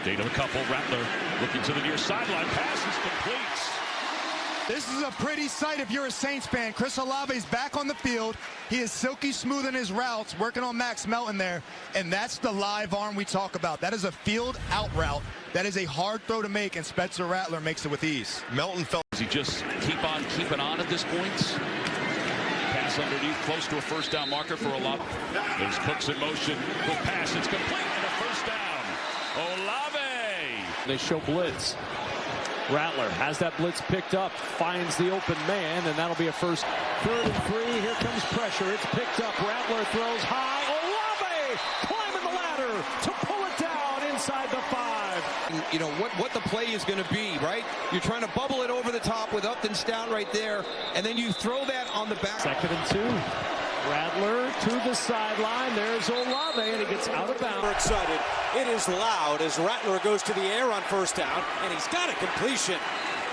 Gain of a couple. Rattler looking to the near sideline. Pass is complete. This is a pretty sight if you're a Saints fan. Chris Olave's back on the field. He is silky smooth in his routes, working on Max Melton there. And that's the live arm we talk about. That is a field out route. That is a hard throw to make, and Spencer Rattler makes it with ease. Melton felt. Does he just keep on keeping on at this point? Pass underneath, close to a first down marker for Olave. There's Cooks in motion. Quick pass, it's complete, and a first down. Olave. They show blitz. Rattler has that blitz picked up, finds the open man, and that'll be a first. 3rd and 3, here comes pressure. It's picked up. Rattler throws high. Olave climbing the ladder to pull it down inside the 5. You know what the play is going to be, right? You're trying to bubble it over the top with Upton's down right there, and then you throw that on the back. 2nd and 2. Rattler to the sideline. There's Olave, and he gets out of bounds. We're excited. It is loud as Rattler goes to the air on first down, and he's got a completion.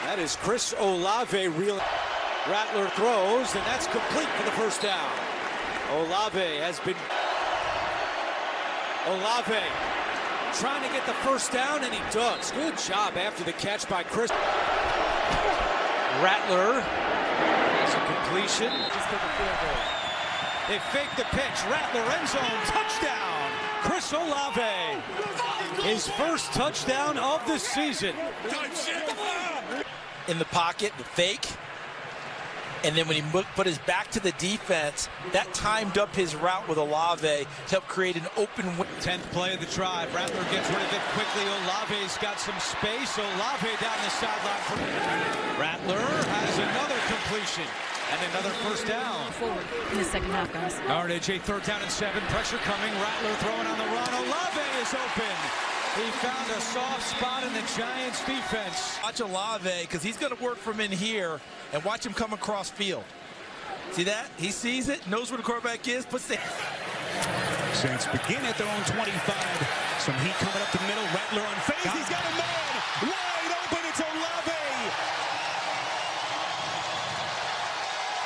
That is Chris Olave. Rattler throws, and that's complete for the first down. Olave trying to get the first down, and he does. Good job after the catch by Chris. Rattler has a completion. Just get the field goal. They fake the pitch. Rattler end zone. Touchdown. Chris Olave. His first touchdown of the season. In the pocket, the fake. And then when he put his back to the defense, that timed up his route with Olave to help create an open win. 10th play of the drive. Rattler gets rid of it quickly. Olave's got some space. Olave down the sideline. Rattler has another completion. And another first down. Forward in the second half, guys. Yardage, a 3rd down and 7. Pressure coming. Rattler throwing on the run. Olave is open. He found a soft spot in the Giants defense. Watch Olave, because he's going to work from in here, and watch him come across field. See that? He sees it, knows where the quarterback is, puts the... Saints begin at their own 25. Some heat coming up the middle. Rattler on phase. He's got a man wide open. It's Olave.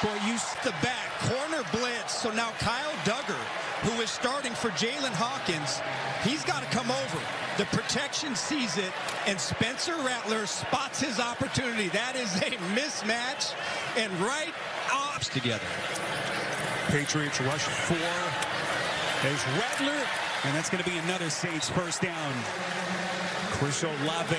Boy, use the back. Corner blitz. So now Kyle Duggar, who is starting for Jalen Hawkins, he's got to come over. The protection sees it, and Spencer Rattler spots his opportunity. That is a mismatch, and right off together. Patriots rush 4. There's Rattler, and that's going to be another Saints first down. Chris Olave.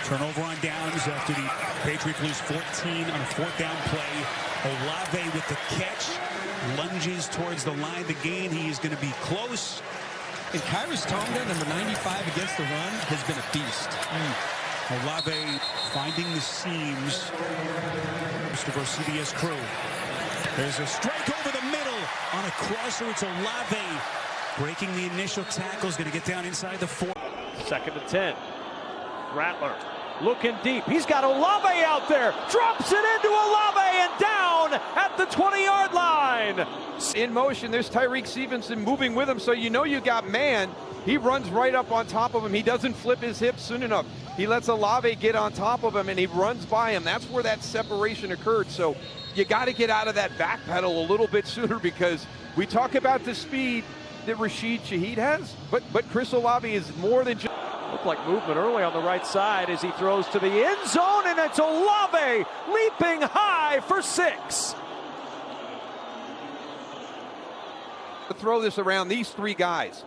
Turnover on downs after the Patriots lose 14 on a 4th down play. Olave with the catch, lunges towards the line to gain. He is going to be close. And Kyrus Tonga, number 95 against the run, has been a feast. Olave finding the seams. Mr. CBS crew. There's a strike over the middle on a crosser. It's Olave breaking the initial tackle. Is going to get down inside the 4. 2nd and 10. Rattler looking deep. He's got Olave out there. Drops it into Olave and down at the 20-yard line. In motion, there's Tyreek Stevenson moving with him, so you know you got man. He runs right up on top of him. He doesn't flip his hips soon enough. He lets Olave get on top of him, and he runs by him. That's where that separation occurred. So you got to get out of that back pedal a little bit sooner, because we talk about the speed that Rashid Shaheed has, but Chris Olave is more than just... Looked like movement early on the right side as he throws to the end zone, and it's Olave leaping high for 6. To throw this around these 3 guys.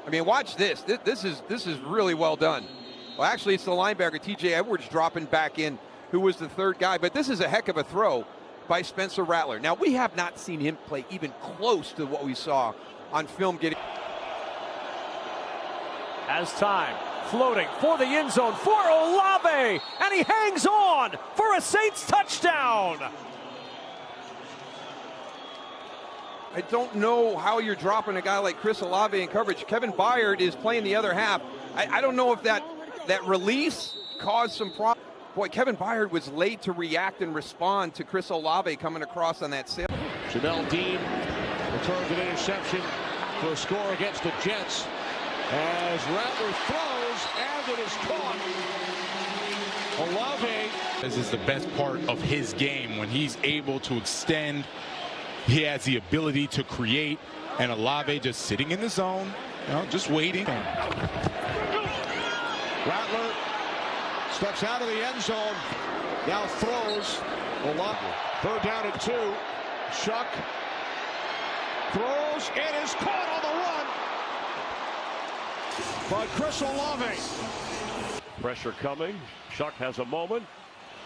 I mean, watch this. This is really well done. Well, actually, it's the linebacker, T.J. Edwards, dropping back in, who was the 3rd guy. But this is a heck of a throw by Spencer Rattler. Now, we have not seen him play even close to what we saw on film. As time. Floating for the end zone for Olave, and he hangs on for a Saints touchdown. I don't know how you're dropping a guy like Chris Olave in coverage. Kevin Byard is playing the other half. I don't know if that release caused some problems. Boy, Kevin Byard was late to react and respond to Chris Olave coming across on that sail. Jamel Dean returns an interception for a score against the Jets. As Rattler throws, and it is caught. Olave. This is the best part of his game, when he's able to extend. He has the ability to create, and Olave just sitting in the zone, just waiting. Rattler steps out of the end zone. Now throws. Olave. Third down and 2. Shuck throws. It is caught on the run by Chris Olave. Pressure coming. Shuck has a moment.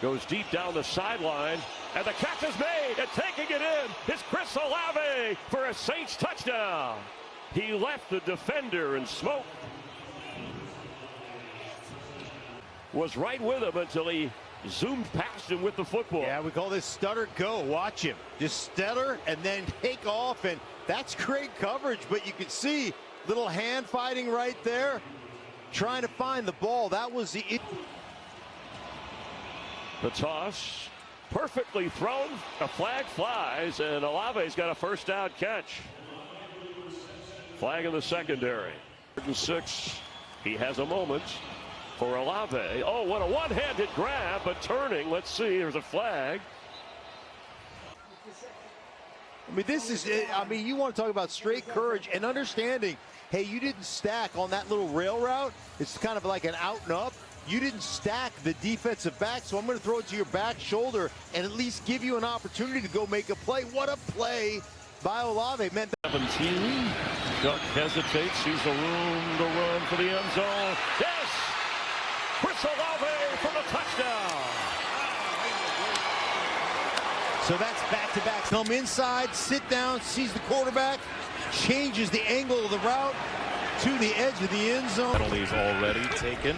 Goes deep down the sideline. And the catch is made. And taking it in is Chris Olave for a Saints touchdown. He left the defender in smoke. Was right with him until he zoomed past him with the football. Yeah, we call this stutter go. Watch him. Just stutter and then take off. And that's great coverage. But you can see little hand fighting right there. Trying to find the ball. That was the toss. Perfectly thrown. A flag flies. And Olave's got a first down catch. Flag in the secondary. 6. He has a moment for Olave. Oh, what a one-handed grab, but turning. Let's see. There's a flag. I mean, this is, you want to talk about straight courage and understanding. Hey, you didn't stack on that little rail route. It's kind of like an out and up. You didn't stack the defensive back, so I'm going to throw it to your back shoulder and at least give you an opportunity to go make a play. What a play by Olave, man. 17. Shuck hesitates, sees the room to run for the end zone. Yes! Chris Olave for the touchdown. So that's back-to-back. Come inside, sit down, sees the quarterback, changes the angle of the route to the edge of the end zone. Penalties already taken.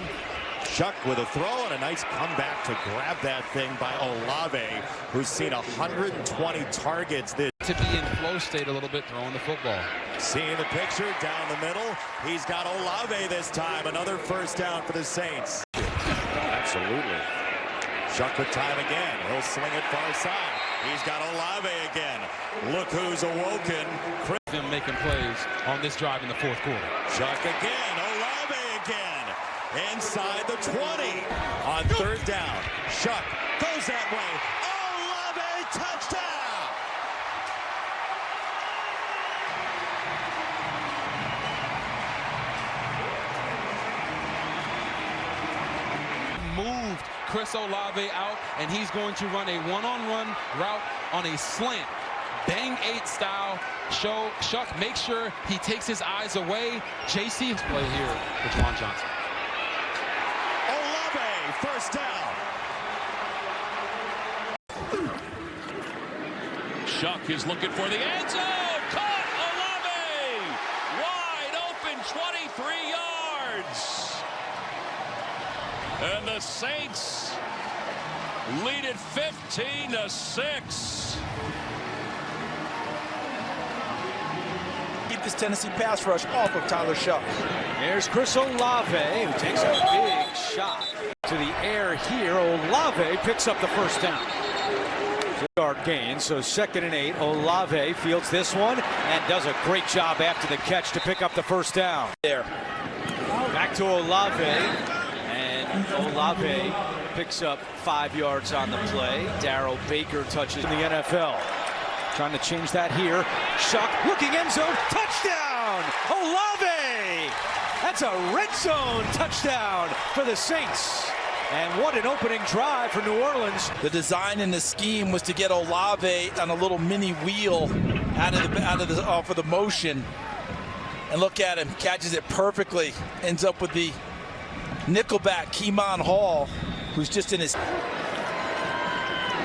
Shuck with a throw and a nice comeback to grab that thing by Olave, who's seen 120 targets this. To be in flow state a little bit throwing the football. Seeing the picture down the middle, he's got Olave this time. Another first down for the Saints. Absolutely. Shuck with time again. He'll sling it far side. He's got Olave again. Look who's awoken. Them making plays on this drive in the fourth quarter. Shuck again. Olave again. Inside the 20 on third down. Shuck goes that way. Olave touchdown. Moved Chris Olave out, and he's going to run a one-on-one route on a slant. Bang 8 style. Shuck makes sure he takes his eyes away. JC's play here with Juwan Johnson. Olave, first down. Shuck is looking for the end zone. Caught Olave. Wide open, 23 yards. And the Saints lead it 15-6. Keep this Tennessee pass rush off of Tyler Shuck. There's Chris Olave, who takes a big shot to the air here. Olave picks up the first down. 2-yard gain, so 2nd and 8. Olave fields this one and does a great job after the catch to pick up the first down. There. Back to Olave, and Olave picks up 5 yards on the play. Darrell Baker touches in the NFL. Trying to change that here. Shuck looking end zone. Touchdown! Olave! That's a red zone touchdown for the Saints. And what an opening drive for New Orleans. The design in the scheme was to get Olave on a little mini wheel off of the motion. And look at him, catches it perfectly. Ends up with the nickelback Keemon Hall, who's just in his.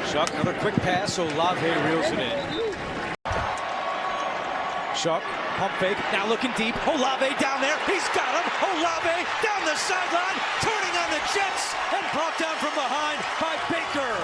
Shuck, another quick pass. Olave reels it in. Shuck, pump fake, now looking deep. Olave down there, he's got him. Olave down the sideline, turning on the Jets, and brought down from behind by Baker.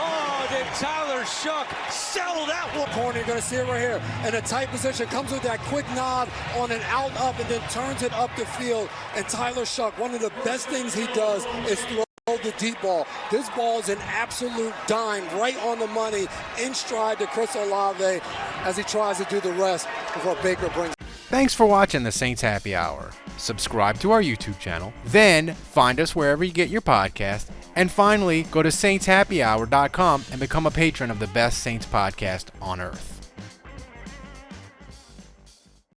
Oh, did Tyler Shuck settle that one? Corner, you're going to see it right here. In a tight position, comes with that quick nod on an out up and then turns it up the field. And Tyler Shuck, one of the best things he does is throw the deep ball. This ball is an absolute dime, right on the money, in stride to Chris Olave as he tries to do the rest before Baker brings. Thanks for watching the Saints Happy Hour. Subscribe to our YouTube channel, then find us wherever you get your podcast, and finally go to saintshappyhour.com and become a patron of the best Saints podcast on earth.